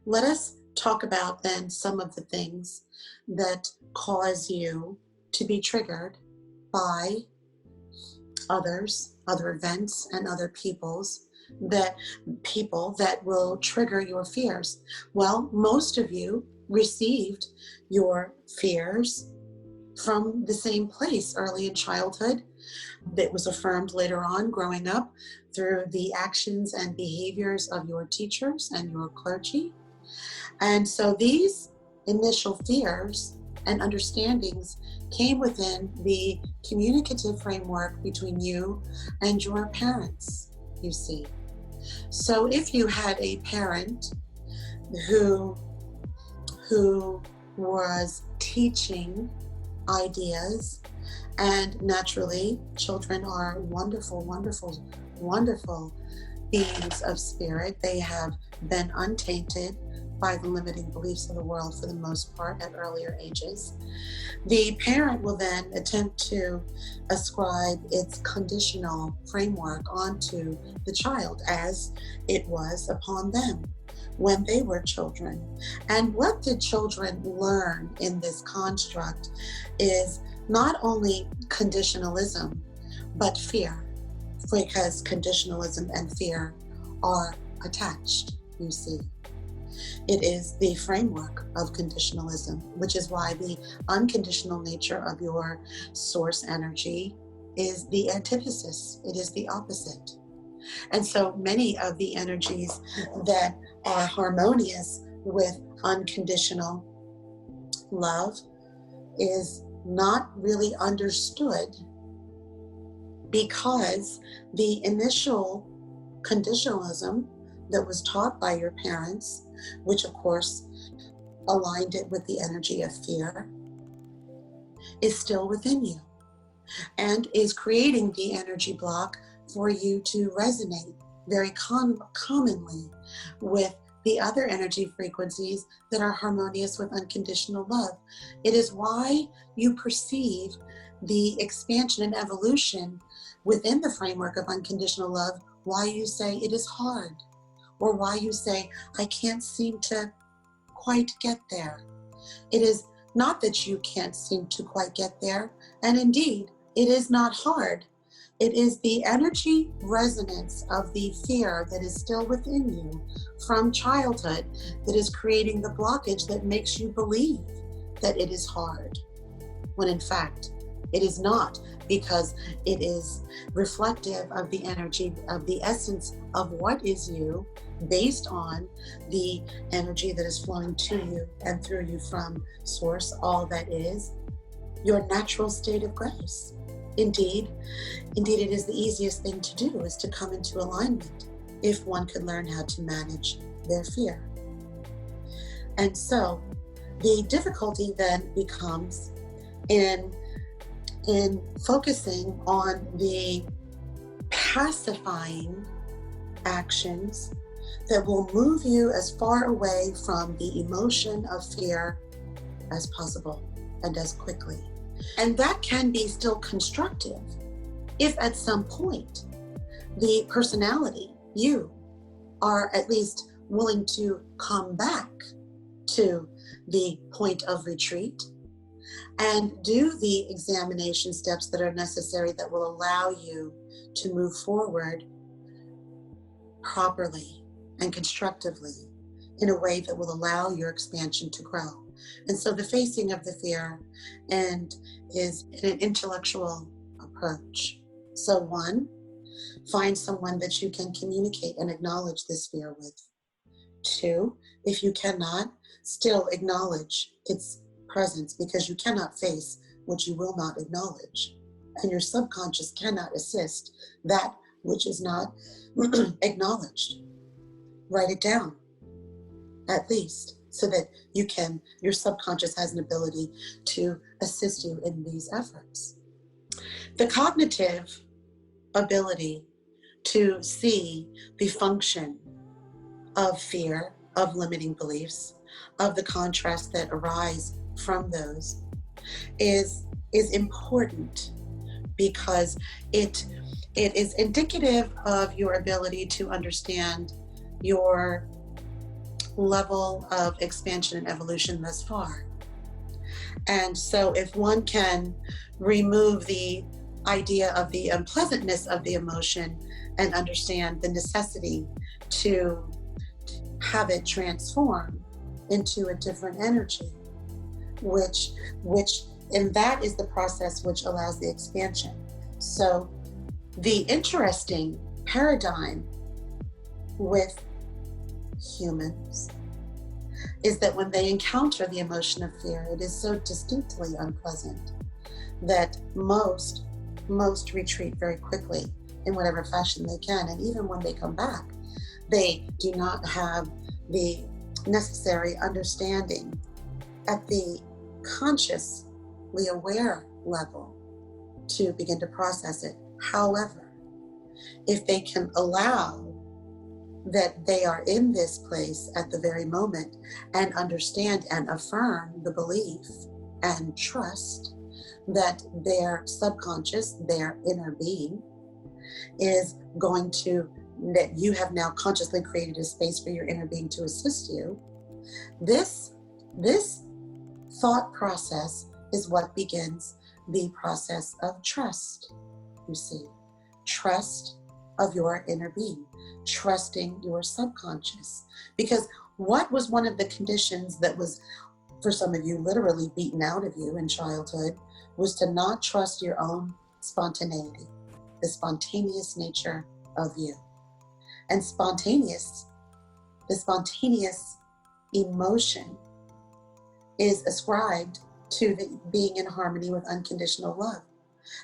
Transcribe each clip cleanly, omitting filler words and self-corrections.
let us talk about then some of the things that cause you to be triggered by others, other events, and other people that will trigger your fears. Well, most of you received your fears from the same place early in childhood that was affirmed later on growing up through the actions and behaviors of your teachers and your clergy. And so these initial fears and understandings came within the communicative framework between you and your parents, you see. So if you had a parent who was teaching ideas, and naturally, children are wonderful, wonderful, wonderful beings of spirit. They have been untainted by the limiting beliefs of the world for the most part at earlier ages. The parent will then attempt to ascribe its conditional framework onto the child as it was upon them when they were children. And what the children learn in this construct is not only conditionalism, but fear, because conditionalism and fear are attached, you see. It is the framework of conditionalism, which is why the unconditional nature of your source energy is the antithesis. It is the opposite. And so many of the energies that are harmonious with unconditional love is not really understood because the initial conditionalism that was taught by your parents, which of course aligned it with the energy of fear, is still within you and is creating the energy block for you to resonate very commonly with the other energy frequencies that are harmonious with unconditional love. It is why you perceive the expansion and evolution within the framework of unconditional love, why you say it is hard, or why you say, I can't seem to quite get there. It is not that you can't seem to quite get there, and indeed, it is not hard. It is the energy resonance of the fear that is still within you from childhood that is creating the blockage that makes you believe that it is hard, when in fact, it is not, because it is reflective of the energy, of the essence of what is you, based on the energy that is flowing to you and through you from source, all that is your natural state of grace. Indeed, it is the easiest thing to do, is to come into alignment if one could learn how to manage their fear. And so the difficulty then becomes in focusing on the pacifying actions that will move you as far away from the emotion of fear as possible and as quickly. And that can be still constructive if at some point the personality, you, are at least willing to come back to the point of retreat and do the examination steps that are necessary that will allow you to move forward properly and constructively in a way that will allow your expansion to grow. And so the facing of the fear is an intellectual approach. So one, find someone that you can communicate and acknowledge this fear with. Two, if you cannot, still acknowledge its presence, because you cannot face what you will not acknowledge. And your subconscious cannot assist that which is not acknowledged. Write it down, at least, so that your subconscious has an ability to assist you in these efforts. The cognitive ability to see the function of fear, of limiting beliefs, of the contrast that arise from those is important, because it is indicative of your ability to understand your level of expansion and evolution thus far. And so if one can remove the idea of the unpleasantness of the emotion and understand the necessity to have it transform into a different energy, which and that is the process which allows the expansion. So the interesting paradigm with humans is that when they encounter the emotion of fear, it is so distinctly unpleasant that most retreat very quickly in whatever fashion they can. And even when they come back, they do not have the necessary understanding at the consciously aware level to begin to process it. However, if they can allow that they are in this place at the very moment and understand and affirm the belief and trust that their subconscious, their inner being, is going to, that you have now consciously created a space for your inner being to assist you, this thought process is what begins the process of trust. You see, trust of your inner being, trusting your subconscious. Because what was one of the conditions that was, for some of you, literally beaten out of you in childhood, was to not trust your own spontaneity, the spontaneous nature of you. And the spontaneous emotion is ascribed to the being in harmony with unconditional love.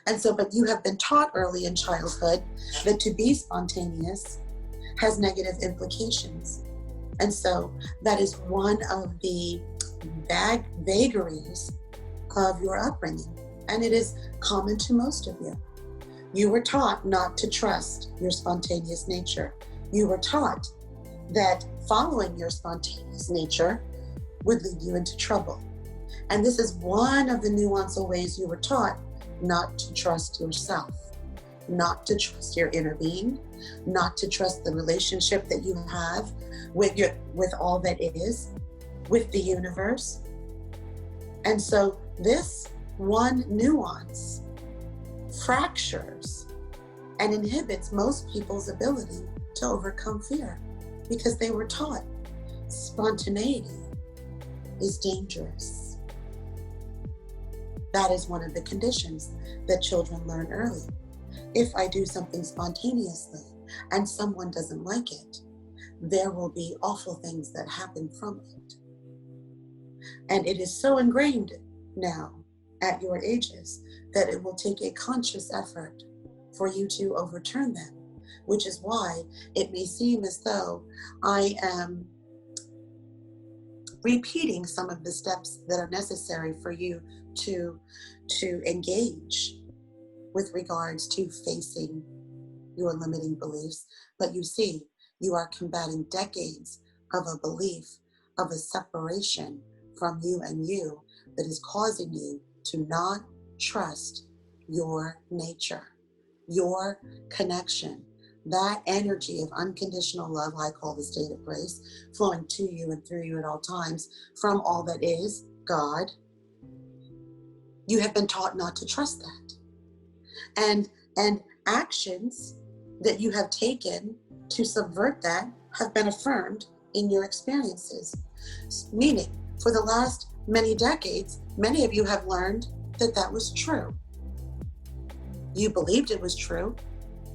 And so, but you have been taught early in childhood that to be spontaneous has negative implications. And so that is one of the vagaries of your upbringing. And it is common to most of you. You were taught not to trust your spontaneous nature. You were taught that following your spontaneous nature would lead you into trouble. And this is one of the nuanced ways you were taught not to trust yourself, not to trust your inner being, not to trust the relationship that you have with all that is, with the universe. And so this one nuance fractures and inhibits most people's ability to overcome fear, because they were taught spontaneity is dangerous. That is one of the conditions that children learn early. If I do something spontaneously and someone doesn't like it, there will be awful things that happen from it. And it is so ingrained now at your ages that it will take a conscious effort for you to overturn them, which is why it may seem as though I am repeating some of the steps that are necessary for you to engage with regards to facing your limiting beliefs. But you see, you are combating decades of a belief of a separation from you and you that is causing you to not trust your nature, your connection, that energy of unconditional love I call the state of grace, flowing to you and through you at all times from all that is God. You have been taught not to trust that. And actions that you have taken to subvert that have been affirmed in your experiences. Meaning, for the last many decades, many of you have learned that that was true. You believed it was true,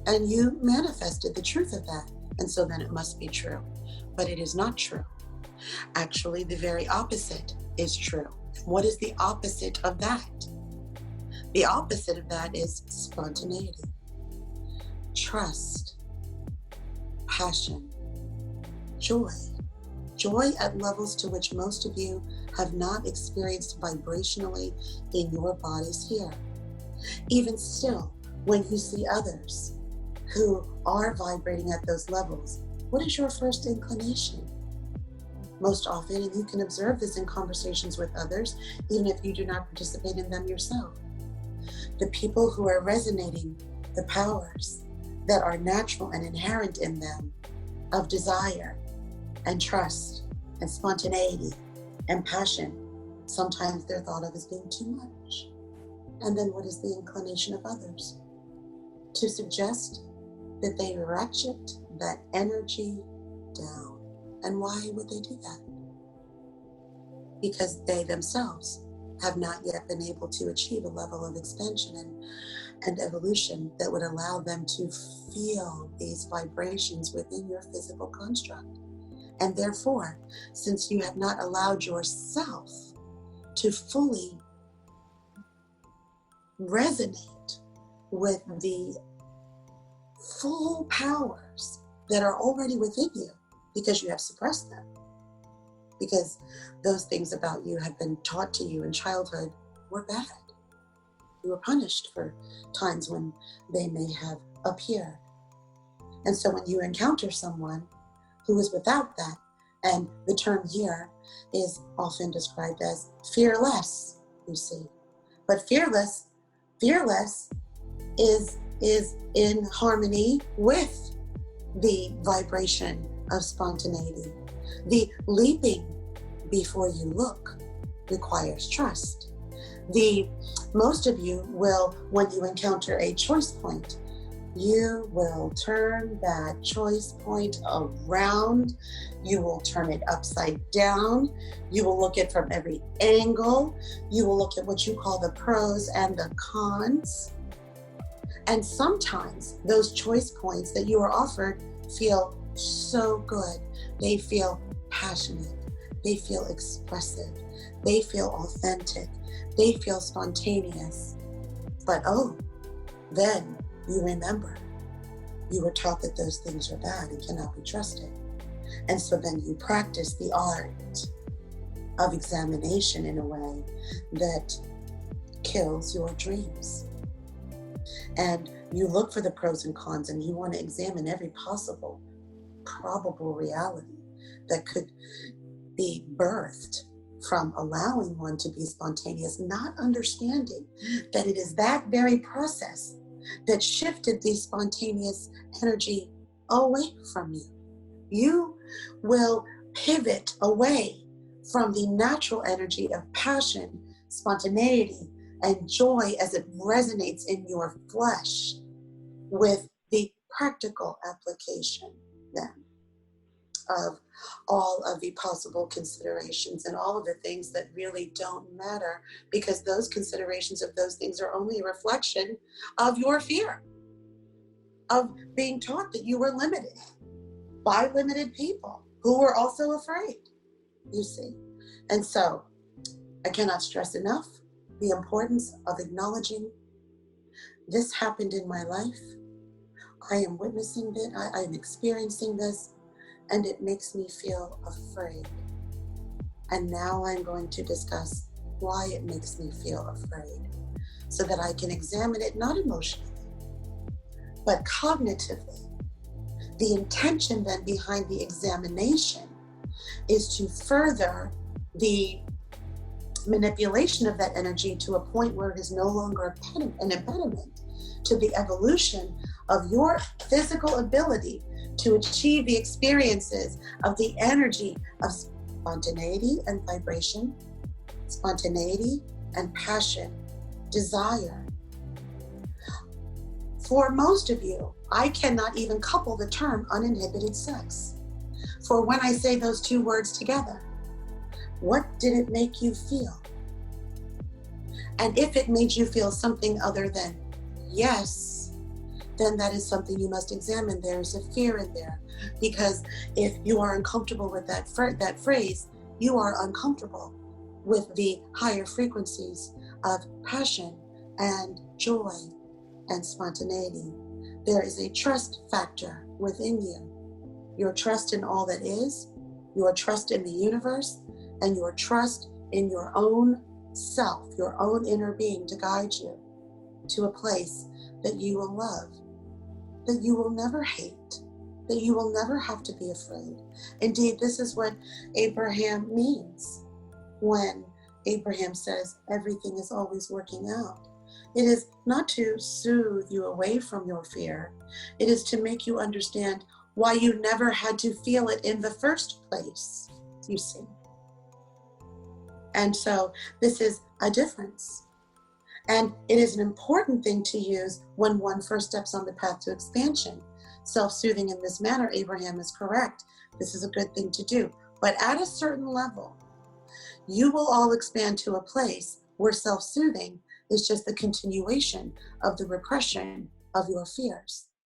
and you manifested the truth of that. And so then it must be true. But it is not true. Actually, the very opposite is true. What is the opposite of that? The opposite of that is spontaneity, trust, passion, joy. Joy at levels to which most of you have not experienced vibrationally in your bodies here. Even still, when you see others who are vibrating at those levels, what is your first inclination? Most often, and you can observe this in conversations with others, even if you do not participate in them yourself, the people who are resonating the powers that are natural and inherent in them of desire and trust and spontaneity and passion, sometimes they're thought of as being too much. And then what is the inclination of others? To suggest that they ratchet that energy down. And why would they do that? Because they themselves have not yet been able to achieve a level of expansion and evolution that would allow them to feel these vibrations within your physical construct. And therefore, since you have not allowed yourself to fully resonate with the full powers that are already within you, because you have suppressed them, because those things about you have been taught to you in childhood were bad. You were punished for times when they may have appeared. And so when you encounter someone who is without that, and the term here is often described as fearless, you see. But fearless is in harmony with the vibration of spontaneity. The leaping before you look requires trust. Most of you will, when you encounter a choice point, you will turn that choice point around. You will turn it upside down. You will look at it from every angle. You will look at what you call the pros and the cons. And sometimes those choice points that you are offered feel so good. They feel passionate. They feel expressive. They feel authentic. They feel spontaneous. But then you remember you were taught that those things are bad and cannot be trusted. And so then you practice the art of examination in a way that kills your dreams. And you look for the pros and cons, and you want to examine every possible, probable reality that could be birthed from allowing one to be spontaneous, not understanding that it is that very process that shifted the spontaneous energy away from you. You will pivot away from the natural energy of passion, spontaneity, and joy as it resonates in your flesh with the practical application then of all of the possible considerations and all of the things that really don't matter, because those considerations of those things are only a reflection of your fear of being taught that you were limited by limited people who were also afraid, you see. And so I cannot stress enough the importance of acknowledging this happened in my life. I am witnessing it. I am experiencing this, and it makes me feel afraid. And now I'm going to discuss why it makes me feel afraid, so that I can examine it not emotionally, but cognitively. The intention then behind the examination is to further the manipulation of that energy to a point where it is no longer an impediment to the evolution of your physical ability to achieve the experiences of the energy of spontaneity and vibration, spontaneity and passion, desire. For most of you, I cannot even couple the term uninhibited sex. For when I say those two words together, what did it make you feel? And if it made you feel something other than yes, then that is something you must examine. There's a fear in there. Because if you are uncomfortable with that phrase, you are uncomfortable with the higher frequencies of passion and joy and spontaneity. There is a trust factor within you. Your trust in all that is, your trust in the universe, and your trust in your own self, your own inner being to guide you to a place that you will love, that you will never hate, that you will never have to be afraid. Indeed, this is what Abraham means when Abraham says everything is always working out. It is not to soothe you away from your fear. It is to make you understand why you never had to feel it in the first place. you see. And so this is a difference. And it is an important thing to use when one first steps on the path to expansion. Self-soothing in this manner, Abraham is correct. This is a good thing to do. But at a certain level, you will all expand to a place where self-soothing is just the continuation of the repression of your fears.